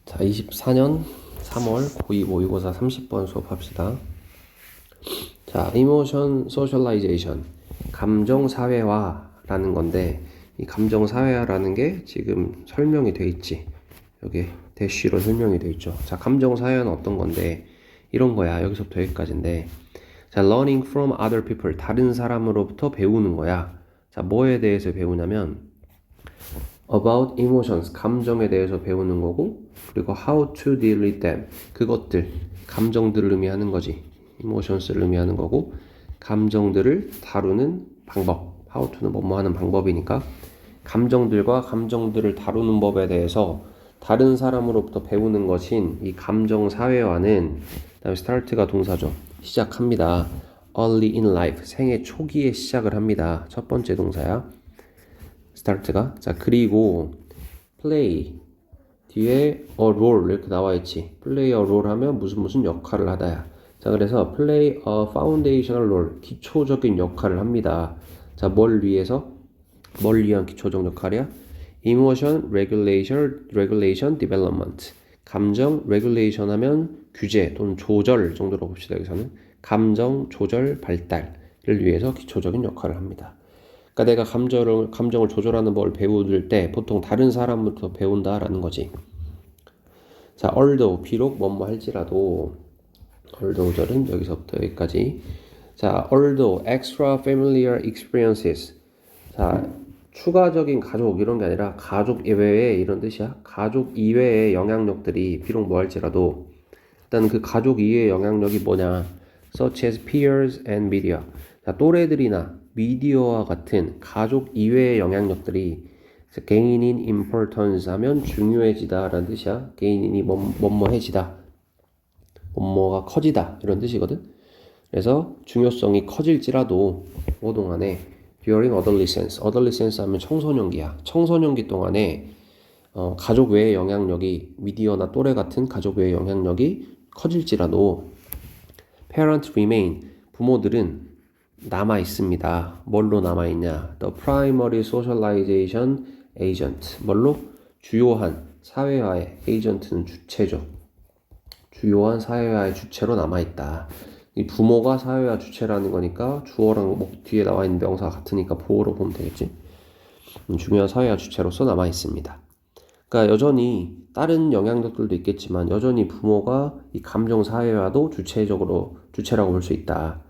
자, 24년 3월 고2 모의고사 30번 수업합시다. 자, 이모션 소셜라이제이션, 감정 사회화라는 건데, 이 감정 사회화라는 게 지금 설명이 돼 있지. 여기 대쉬로 설명이 돼 있죠. 자, 감정 사회화는 어떤 건데, 이런 거야. 여기서부터 여기까지인데, 자, learning from other people, 다른 사람으로부터 배우는 거야. 자, 뭐에 대해서 배우냐면 about emotions, 감정에 대해서 배우는 거고, 그리고 how to deal with them, 그것들, 감정들을 의미하는 거지. emotions를 의미하는 거고, 감정들을 다루는 방법, how to는 뭐뭐 하는 방법이니까, 감정들과 감정들을 다루는 법에 대해서 다른 사람으로부터 배우는 것인 이 감정 사회화는, 그다음에 start가 동사죠. 시작합니다. early in life, 생애 초기에 시작을 합니다. 첫 번째 동사야. start가. 자, 그리고 play 뒤에 a role 이렇게 나와 있지. play a role 하면 무슨 역할을 하다야. 자, 그래서 play a foundational role, 기초적인 역할을 합니다. 자, 뭘 위해서? 뭘 위한 기초적 역할이야? emotion regulation development, 감정 regulation 하면 규제 또는 조절 정도로 봅시다. 여기서는 감정 조절 발달을 위해서 기초적인 역할을 합니다. 그러니까 내가 감정을 조절하는 법을 배울 때 보통 다른 사람부터 배운다라는 거지. 자, although, 비록 뭐뭐 할지라도, although 절은 여기서부터 여기까지. 자, although extra familiar experiences. 자, 추가적인 가족 이런 게 아니라 가족 이외에 이런 뜻이야. 가족 이외의 영향력들이 비록 뭐 할지라도 일단 그 가족 이외의 영향력이 뭐냐? such as peers and media. 자, 또래들이나 미디어와 같은 가족 이외의 영향력들이 gain in importance 하면 중요해지다 라는 뜻이야. gain이 뭐뭐해지다, 뭐뭐가 커지다 이런 뜻이거든. 그래서 중요성이 커질지라도 그 동안에 during adolescence 하면 청소년기야. 청소년기 동안에 가족 외의 영향력이, 미디어나 또래 같은 가족 외의 영향력이 커질지라도 parent remain, 부모들은 남아 있습니다. 뭘로 남아 있냐? The primary socialization agent. 뭘로? 주요한 사회화의 agent는 주체죠. 주요한 사회화의 주체로 남아 있다. 이 부모가 사회화 주체라는 거니까 주어랑 뒤에 나와 있는 명사가 같으니까 보어로 보면 되겠지. 중요한 사회화 주체로서 남아 있습니다. 그러니까 여전히 다른 영향력들도 있겠지만 여전히 부모가 이 감정 사회화도 주체라고 볼 수 있다.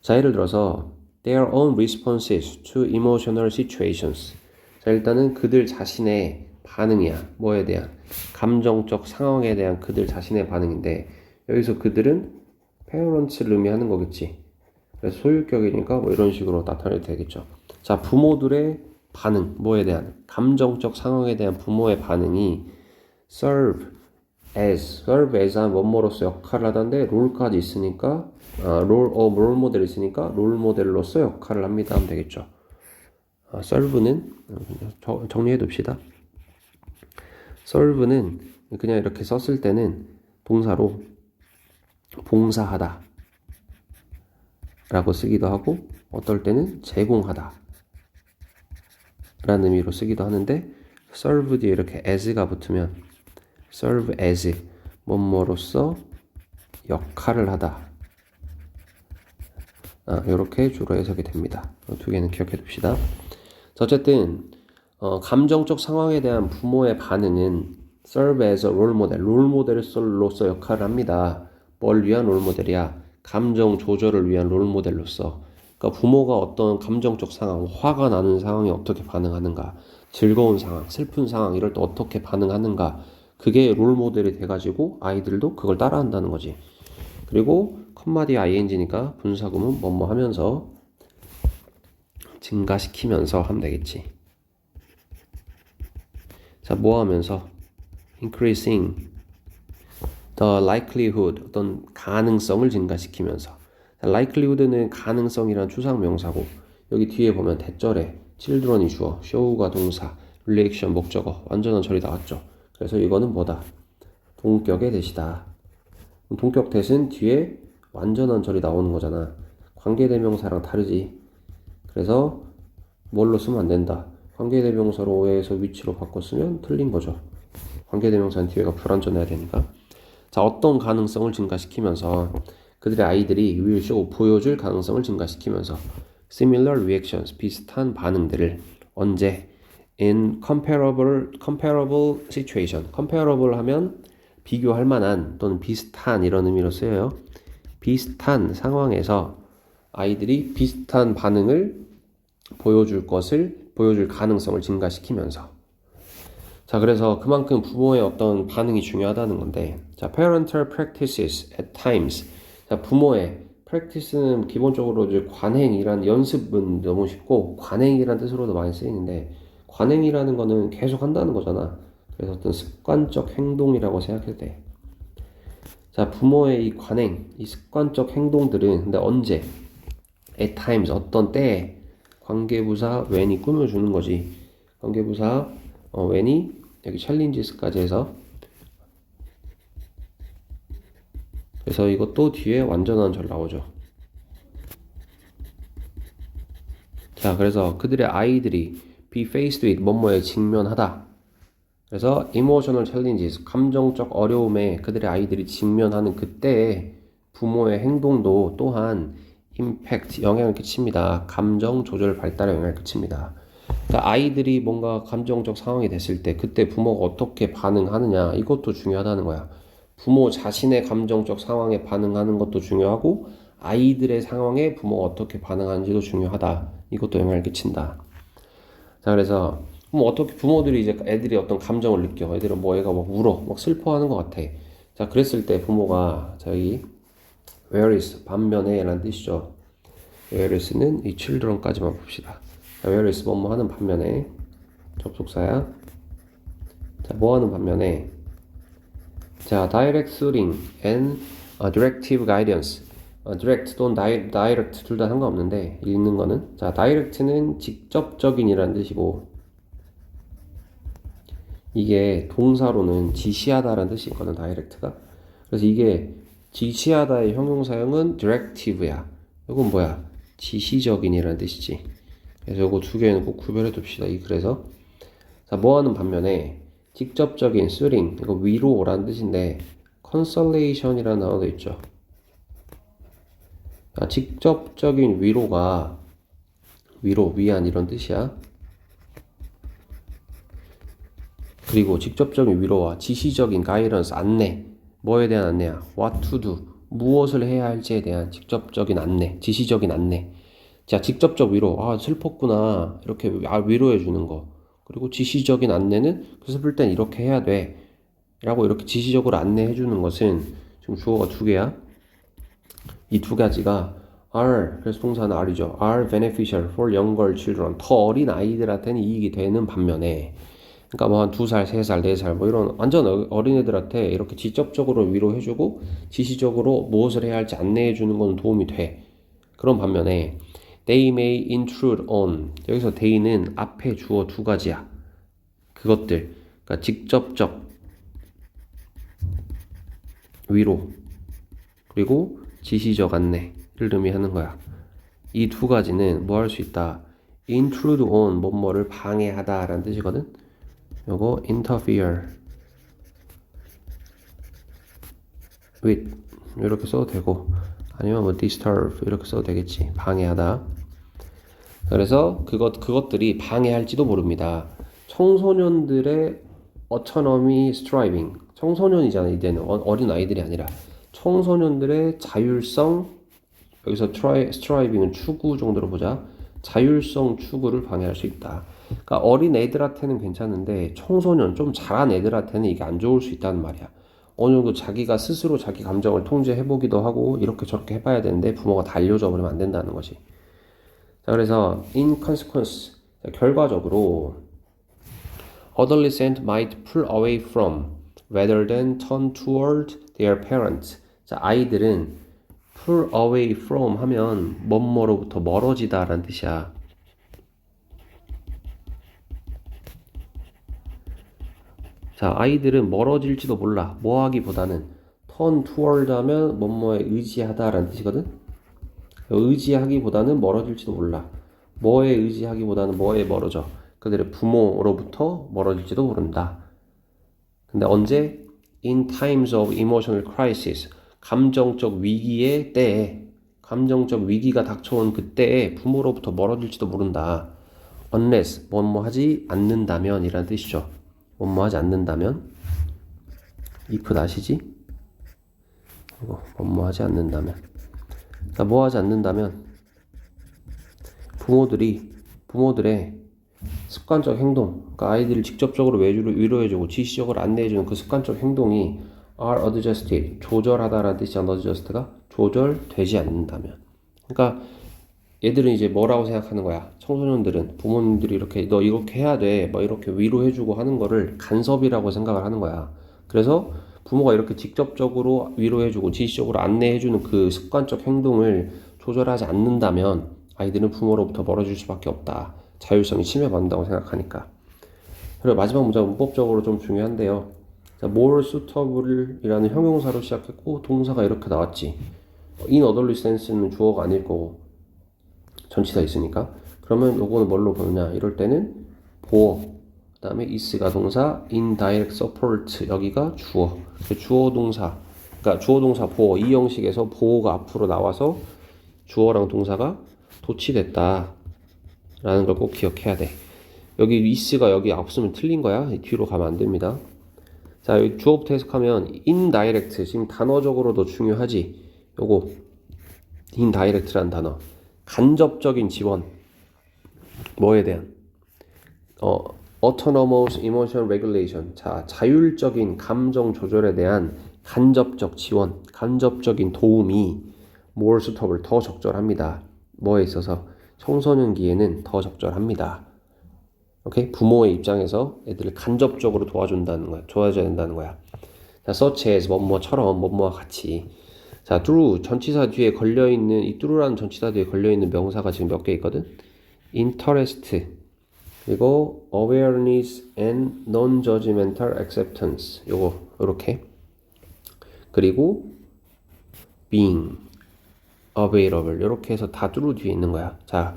자, 예를 들어서 their own responses to emotional situations. 자, 일단은 그들 자신의 반응이야. 뭐에 대한? 감정적 상황에 대한 그들 자신의 반응인데 여기서 그들은 parents를 의미하는 거겠지. 그래서 소유격이니까 뭐 이런 식으로 나타내도 되겠죠. 자, 부모들의 반응, 뭐에 대한? 감정적 상황에 대한 부모의 반응이 serve as 한 뭐뭐로서 역할을 하던데 롤까지 있으니까 롤 모델이 있으니까 롤 모델로서 역할을 합니다 하면 되겠죠. serve는 정리해 둡시다. serve는 그냥 이렇게 썼을 때는 동사로 봉사하다 라고 쓰기도 하고 어떨 때는 제공하다 라는 의미로 쓰기도 하는데 serve 뒤에 이렇게 as가 붙으면 serve as 뭐뭐로서 역할을 하다, 이렇게 주로 해석이 됩니다. 두 개는 기억해 둡시다. 어쨌든 감정적 상황에 대한 부모의 반응은 serve as a role model, 롤 모델로서 역할을 합니다. 뭘 위한 롤 모델이야? 감정 조절을 위한 롤 모델로서. 그러니까 부모가 어떤 감정적 상황, 화가 나는 상황에 어떻게 반응하는가, 즐거운 상황, 슬픈 상황 이럴 때 어떻게 반응하는가, 그게 롤 모델이 돼가지고 아이들도 그걸 따라한다는 거지. 그리고 컴마 뒤에 ing니까 분사구문 뭐뭐 하면서 증가시키면서 하면 되겠지. 자, 뭐 하면서? increasing the likelihood, 어떤 가능성을 증가시키면서. 자, likelihood는 가능성이란 추상명사고 여기 뒤에 보면 대절에 children이 주어, show가 동사, relation 목적어, 완전한 절이 나왔죠. 그래서 이거는 뭐다? 동격의 대시다. 동격 대신 뒤에 완전한 절이 나오는 거잖아. 관계대명사랑 다르지. 그래서 뭘로 쓰면 안 된다. 관계대명사로 오해해서 위치로 바꿨으면 틀린 거죠. 관계대명사는 뒤에가 불완전해야 되니까. 자, 어떤 가능성을 증가시키면서 그들의 아이들이 will show 보여줄 가능성을 증가시키면서 similar reactions 비슷한 반응들을 언제 in comparable situation comparable 하면 비교할 만한 또는 비슷한 이런 의미로 쓰여요. 비슷한 상황에서 아이들이 비슷한 반응을 보여줄 가능성을 증가시키면서 자, 그래서 그만큼 부모의 어떤 반응이 중요하다는 건데 자, parental practices at times 자, 부모의 practice는 기본적으로 이제 관행이란 연습은 너무 쉽고 관행이란 뜻으로도 많이 쓰이는데 관행이라는 거는 계속 한다는 거잖아. 그래서 어떤 습관적 행동이라고 생각해도 돼. 자, 부모의 이 관행, 이 습관적 행동들은 근데 언제? at times 어떤 때에 관계부사 when이 꾸며주는 거지. 관계부사 when이 여기 challenges까지 해서 그래서 이것도 뒤에 완전한 절 나오죠. 자, 그래서 그들의 아이들이 be faced with 뭐뭐에 직면하다. 그래서 emotional challenges 감정적 어려움에 그들의 아이들이 직면하는 그때에 부모의 행동도 또한 impact 영향을 끼칩니다. 감정 조절 발달에 영향을 끼칩니다. 그러니까 아이들이 뭔가 감정적 상황이 됐을 때 그때 부모가 어떻게 반응하느냐 이것도 중요하다는 거야. 부모 자신의 감정적 상황에 반응하는 것도 중요하고 아이들의 상황에 부모가 어떻게 반응하는지도 중요하다. 이것도 영향을 끼친다. 자, 그래서 어떻게 부모들이 이제 애들이 어떤 감정을 느껴. 애들은 뭐 애가 막 울어, 막 슬퍼하는 것 같아. 자, 그랬을 때 부모가 저희 where is 반면에 라는 뜻이죠. where is는 이 children까지만 봅시다. 자, where is 뭐뭐 하는 반면에 접속사야. 자, 뭐 하는 반면에 자, direct tutoring and directive guidance. direct 또는 direct 둘 다 상관없는데 읽는 거는 자, direct는 직접적인이라는 뜻이고 이게 동사로는 지시하다라는 뜻이 있거든, direct가. 그래서 이게 지시하다의 형용사형은 directive야. 이건 뭐야? 지시적인이라는 뜻이지. 그래서 이거 두 개는 꼭 구별해 둡시다. 그래서 자, 뭐 하는 반면에 직접적인 soothing 이거 위로라는 뜻인데 consolation이라는 단어도 있죠. 자, 직접적인 위로가 위안 이런 뜻이야. 그리고 직접적인 위로와 지시적인 guidance 안내 뭐에 대한 안내야? what to do 무엇을 해야 할지에 대한 직접적인 안내, 지시적인 안내. 자, 직접적 위로 슬펐구나 이렇게 위로해 주는 거. 그리고 지시적인 안내는 그 슬플 땐 이렇게 해야 돼 라고 이렇게 지시적으로 안내해 주는 것은 지금 주어가 두 개야. 이 두 가지가 are 그래서 동사는 are이죠. are beneficial for younger children 더 어린 아이들한테는 이익이 되는 반면에 그러니까 뭐 한 2살, 3살, 4살 뭐 이런 완전 어린애들한테 이렇게 직접적으로 위로해주고 지시적으로 무엇을 해야 할지 안내해주는 건 도움이 돼. 그런 반면에 they may intrude on 여기서 they는 앞에 주어 두 가지야. 그것들 그러니까 직접적 위로 그리고 지시적 안내를 의미하는 거야. 이 두 가지는 뭐 할 수 있다? intrude on 뭐뭐를 방해하다 라는 뜻이거든. 요거 interfere with 이렇게 써도 되고 아니면 뭐 disturb 이렇게 써도 되겠지. 방해하다. 그래서 그것들이 방해할지도 모릅니다. 청소년들의 autonomy striving 청소년이잖아. 이제는 어린 아이들이 아니라 청소년들의 자율성 여기서 striving은 추구 정도로 보자. 자율성 추구를 방해할 수 있다. 그러니까 어린 애들한테는 괜찮은데 청소년 좀 자란 애들한테는 이게 안 좋을 수 있다는 말이야. 어느 정도 자기가 스스로 자기 감정을 통제해보기도 하고 이렇게 저렇게 해봐야 되는데 부모가 다 알려줘 버리면 안 된다는 거지. 자, 그래서 in consequence 자, 결과적으로 adolescent might pull away from rather than turn toward their parents. 자, 아이들은 pull away from 하면 뭐뭐로부터 멀어지다 라는 뜻이야. 자, 아이들은 멀어질지도 몰라. 뭐 하기보다는 turn toward 하면 뭐뭐에 의지하다 라는 뜻이거든. 의지하기보다는 멀어질지도 몰라. 뭐에 의지하기보다는 뭐에 멀어져. 그들의 부모로부터 멀어질지도 모른다. 근데 언제? In times of emotional crisis. 감정적 위기의 때에, 감정적 위기가 닥쳐온 그때에 부모로부터 멀어질지도 모른다. Unless, 뭐뭐 하지 않는다면 이란 뜻이죠. 뭐뭐 하지 않는다면. if 아시지? 이거 뭐뭐 하지 않는다면. 자, 뭐 하지 않는다면 부모들의 습관적 행동, 그러니까 아이들을 직접적으로 위로해주고 지시적으로 안내해주는 그 습관적 행동이 are adjusted, 조절하다라는 뜻이잖아. adjust가 조절되지 않는다면. 그러니까 얘들은 이제 뭐라고 생각하는 거야? 청소년들은 부모님들이 이렇게 너 이렇게 해야 돼, 뭐 이렇게 위로해주고 하는 거를 간섭이라고 생각을 하는 거야. 그래서 부모가 이렇게 직접적으로 위로해주고 지시적으로 안내해주는 그 습관적 행동을 조절하지 않는다면 아이들은 부모로부터 멀어질 수밖에 없다. 자율성이 침해받는다고 생각하니까. 그리고 마지막 문장 문법적으로 좀 중요한데요. 자, more suitable이라는 형용사로 시작했고 동사가 이렇게 나왔지. in adolescence는 주어가 아닐 거고 전치사 있으니까. 그러면 요거는 뭘로 보느냐? 이럴 때는 보어, 그 다음에 is가 동사, indirect support 여기가 주어. 주어 동사, 그러니까 주어 동사 보어 이 형식에서 보어가 앞으로 나와서 주어랑 동사가 도치됐다 라는 걸 꼭 기억해야 돼. 여기 is가 여기 없으면 틀린 거야. 뒤로 가면 안 됩니다. 자, 여기 주어부터 해석하면 indirect, 지금 단어적으로도 중요하지. 요거 indirect라는 단어, 간접적인 지원. 뭐에 대한? autonomous emotion regulation. 자, 자율적인 감정 조절에 대한 간접적 지원, 간접적인 도움이 more suitable, 더 적절합니다. 뭐에 있어서? 청소년기에는 더 적절합니다. 오케이? 부모의 입장에서 애들을 간접적으로 도와준다는 거야. 도와줘야 된다는 거야. 자, such as, 뭐뭐처럼, 뭐뭐와 같이. 자, through, 전치사 뒤에 걸려있는, 이 through라는 전치사 뒤에 걸려있는 명사가 지금 몇 개 있거든? interest, 그리고 awareness and non-judgmental acceptance. 요거, 요렇게. 그리고 being available. 요렇게 해서 다 through 뒤에 있는 거야. 자,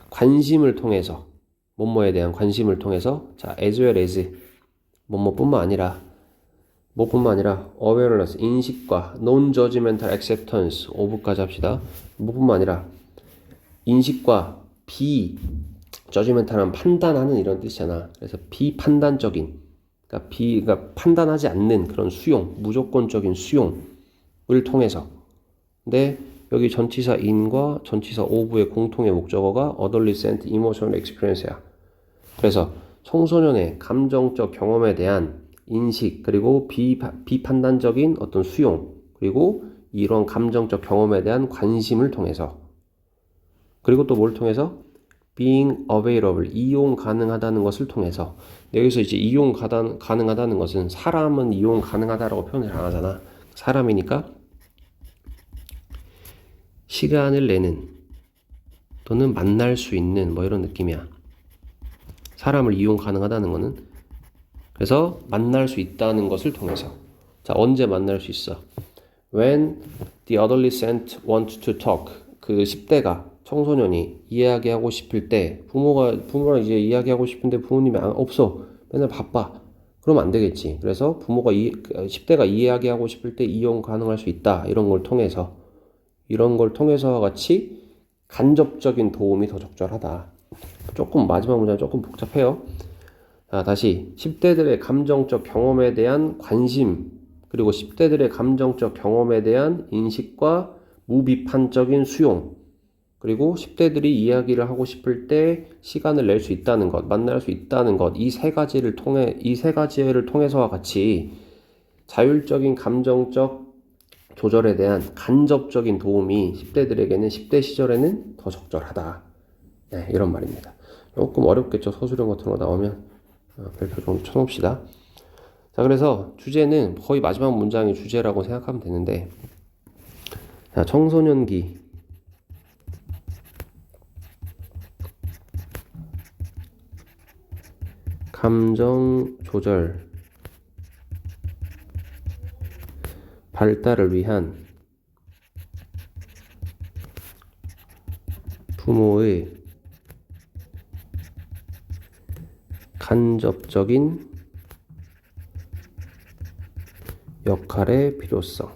관심을 통해서, 뭐뭐에 대한 관심을 통해서, 자, as well as, 뭐뭐뿐만 아니라, awareness, 인식과 non-judgmental acceptance, of까지 합시다. 뭐뿐만 아니라, 인식과 judgmental은 판단하는 이런 뜻이잖아. 그래서 비판단적인, 그러니까 판단하지 않는 그런 수용, 무조건적인 수용을 통해서. 근데 여기 전치사 in과 전치사 of의 공통의 목적어가 adolescent emotional experience야. 그래서 청소년의 감정적 경험에 대한 인식, 그리고 비판단적인 어떤 수용, 그리고 이런 감정적 경험에 대한 관심을 통해서, 그리고 또 뭘 통해서? being available, 이용 가능하다는 것을 통해서. 여기서 이제 이용 가능하다는 것은 사람은 이용 가능하다라고 표현을 안 하잖아. 사람이니까 시간을 내는 또는 만날 수 있는 뭐 이런 느낌이야. 사람을 이용 가능하다는 거는 그래서 만날 수 있다는 것을 통해서. 자, 언제 만날 수 있어? When the adolescent wants to talk. 그 10대가 청소년이 이야기하고 싶을 때 부모가 이제 이야기하고 싶은데 부모님이 없어. 맨날 바빠. 그러면 안 되겠지. 그래서 부모가 10대가 이야기하고 싶을 때 이용 가능할 수 있다. 이런 걸 통해서와 같이 간접적인 도움이 더 적절하다. 조금 마지막 문장 조금 복잡해요. 자, 다시 10대들의 감정적 경험에 대한 관심, 그리고 10대들의 감정적 경험에 대한 인식과 무비판적인 수용, 그리고 10대들이 이야기를 하고 싶을 때 시간을 낼 수 있다는 것, 만날 수 있다는 것, 이 세 가지를 통해서와 같이 자율적인 감정적 조절에 대한 간접적인 도움이 10대들에게는 10대 시절에는 더 적절하다. 네, 이런 말입니다. 조금 어렵겠죠. 서술형 같은 거 나오면 별표 좀 쳐놓읍시다. 자, 그래서 주제는 거의 마지막 문장이 주제라고 생각하면 되는데, 자, 청소년기, 감정 조절 발달을 위한 부모의 간접적인 역할의 필요성.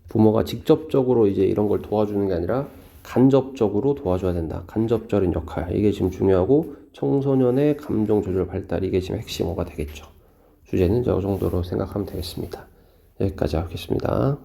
부모가 직접적으로 이제 이런 걸 도와주는 게 아니라 간접적으로 도와줘야 된다. 간접적인 역할. 이게 지금 중요하고 청소년의 감정 조절 발달. 이게 지금 핵심어가 되겠죠. 주제는 저 정도로 생각하면 되겠습니다. 여기까지 하겠습니다.